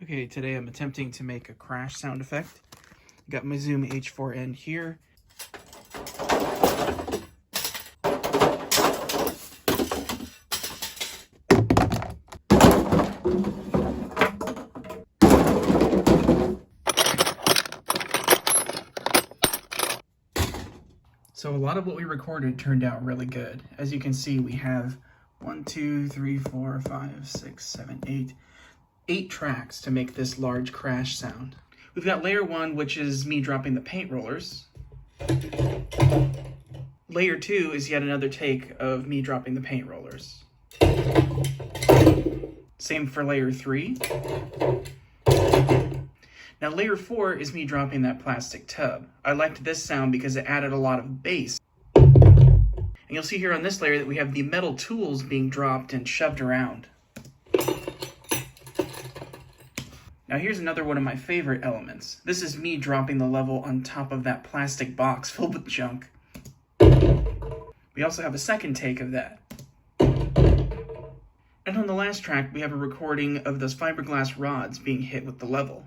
Okay, today I'm attempting to make a crash sound effect. Got my Zoom H4n here. So a lot of what we recorded turned out really good. As you can see, we have 1, 2, 3, 4, 5, 6, 7, 8 tracks to make this large crash sound. We've got layer 1, which is me dropping the paint rollers. Layer 2 is yet another take of me dropping the paint rollers. Same for layer 3. Now layer 4 is me dropping that plastic tub. I liked this sound because it added a lot of bass. And you'll see here on this layer that we have the metal tools being dropped and shoved around. Now here's another one of my favorite elements. This is me dropping the level on top of that plastic box filled with junk. We also have a second take of that. And on the last track, we have a recording of those fiberglass rods being hit with the level.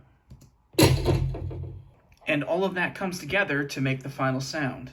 And all of that comes together to make the final sound.